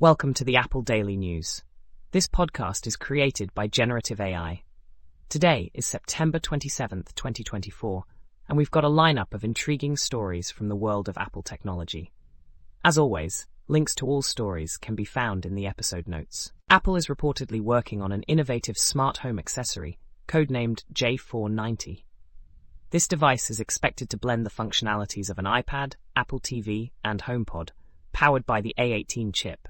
Welcome to the Apple Daily News. This podcast is created by Generative AI. Today is September 27th, 2024, and we've got a lineup of intriguing stories from the world of Apple technology. As always, links to all stories can be found in the episode notes. Apple is reportedly working on an innovative smart home accessory, codenamed J490. This device is expected to blend the functionalities of an iPad, Apple TV, and HomePod, powered by the A18 chip.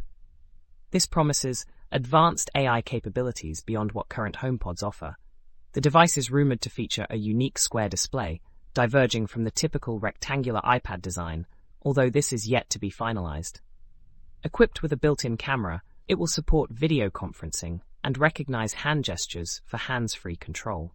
This promises advanced AI capabilities beyond what current HomePods offer. The device is rumored to feature a unique square display, diverging from the typical rectangular iPad design, although this is yet to be finalized. Equipped with a built-in camera, it will support video conferencing and recognize hand gestures for hands-free control.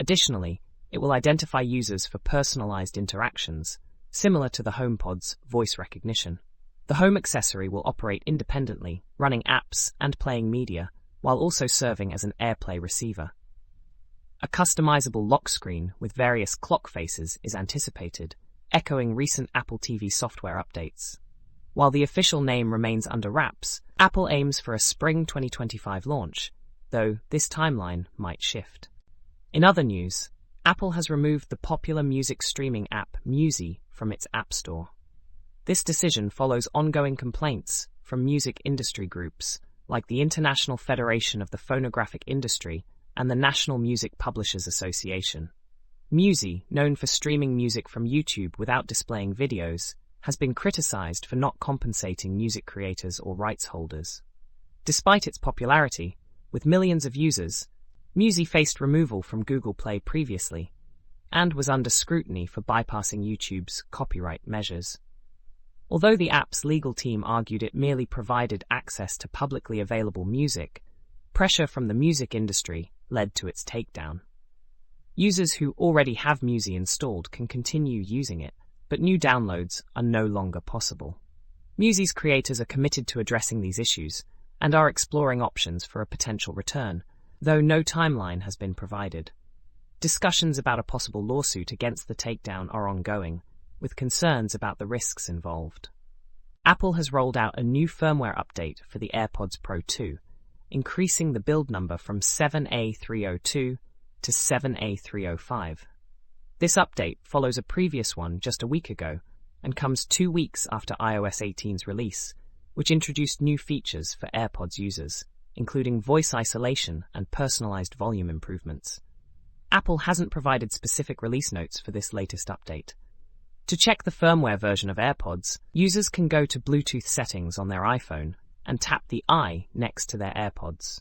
Additionally, it will identify users for personalized interactions, similar to the HomePod's voice recognition. The home accessory will operate independently, running apps and playing media, while also serving as an AirPlay receiver. A customizable lock screen with various clock faces is anticipated, echoing recent Apple TV software updates. While the official name remains under wraps, Apple aims for a spring 2025 launch, though this timeline might shift. In other news, Apple has removed the popular music streaming app Musi from its App Store. This decision follows ongoing complaints from music industry groups like the International Federation of the Phonographic Industry and the National Music Publishers Association. Musi, known for streaming music from YouTube without displaying videos, has been criticized for not compensating music creators or rights holders. Despite its popularity, with millions of users, Musi faced removal from Google Play previously and was under scrutiny for bypassing YouTube's copyright measures. Although the app's legal team argued it merely provided access to publicly available music, pressure from the music industry led to its takedown. Users who already have Musi installed can continue using it, but new downloads are no longer possible. Musi's creators are committed to addressing these issues and are exploring options for a potential return, though no timeline has been provided. Discussions about a possible lawsuit against the takedown are ongoing, with concerns about the risks involved. Apple has rolled out a new firmware update for the AirPods Pro 2, increasing the build number from 7A302 to 7A305. This update follows a previous one just a week ago and comes 2 weeks after iOS 18's release, which introduced new features for AirPods users, including voice isolation and personalized volume improvements. Apple hasn't provided specific release notes for this latest update. To check the firmware version of AirPods, users can go to Bluetooth settings on their iPhone and tap the I next to their AirPods.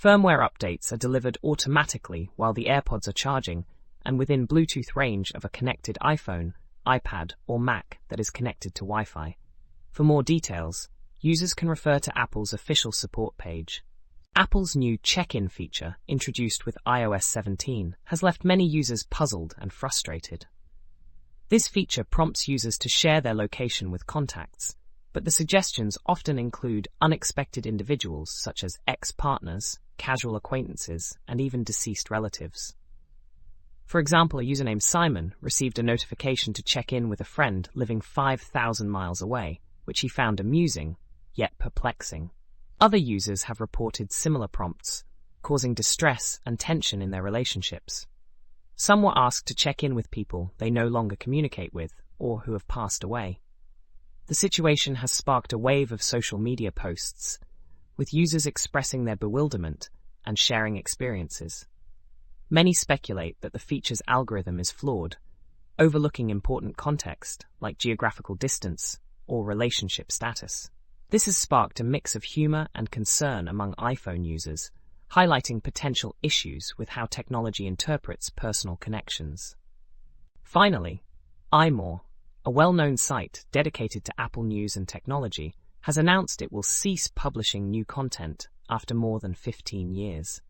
Firmware updates are delivered automatically while the AirPods are charging and within Bluetooth range of a connected iPhone, iPad, or Mac that is connected to Wi-Fi. For more details, users can refer to Apple's official support page. Apple's new check-in feature, introduced with iOS 17, has left many users puzzled and frustrated. This feature prompts users to share their location with contacts, but the suggestions often include unexpected individuals such as ex-partners, casual acquaintances, and even deceased relatives. For example, a user named Simon received a notification to check in with a friend living 5,000 miles away, which he found amusing, yet perplexing. Other users have reported similar prompts, causing distress and tension in their relationships. Some were asked to check in with people they no longer communicate with or who have passed away. The situation has sparked a wave of social media posts, with users expressing their bewilderment and sharing experiences. Many speculate that the feature's algorithm is flawed, overlooking important context like geographical distance or relationship status. This has sparked a mix of humor and concern among iPhone users, highlighting potential issues with how technology interprets personal connections. Finally, iMore, a well-known site dedicated to Apple news and technology, has announced it will cease publishing new content after more than 15 years.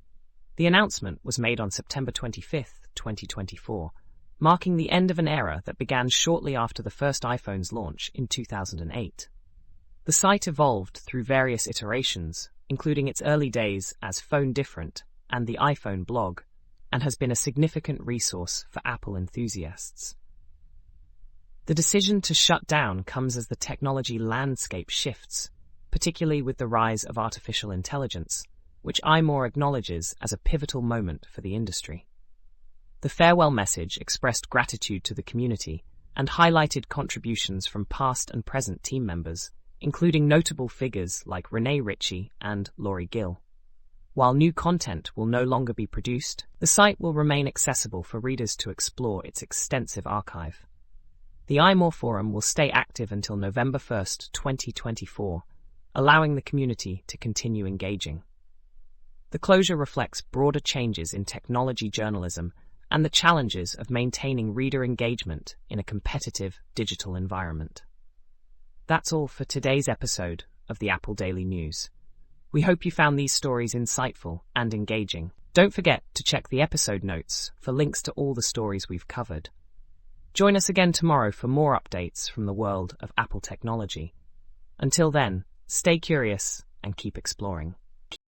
The announcement was made on September 25, 2024, marking the end of an era that began shortly after the first iPhone's launch in 2008. The site evolved through various iterations, including its early days as Phone Different and the iPhone blog, and has been a significant resource for Apple enthusiasts. The decision to shut down comes as the technology landscape shifts, particularly with the rise of artificial intelligence, which iMore acknowledges as a pivotal moment for the industry. The farewell message expressed gratitude to the community and highlighted contributions from past and present team members, including notable figures like Renee Ritchie and Laurie Gill. While new content will no longer be produced, the site will remain accessible for readers to explore its extensive archive. The iMore forum will stay active until November 1st, 2024, allowing the community to continue engaging. The closure reflects broader changes in technology journalism and the challenges of maintaining reader engagement in a competitive digital environment. That's all for today's episode of the Apple Daily News. We hope you found these stories insightful and engaging. Don't forget to check the episode notes for links to all the stories we've covered. Join us again tomorrow for more updates from the world of Apple technology. Until then, stay curious and keep exploring.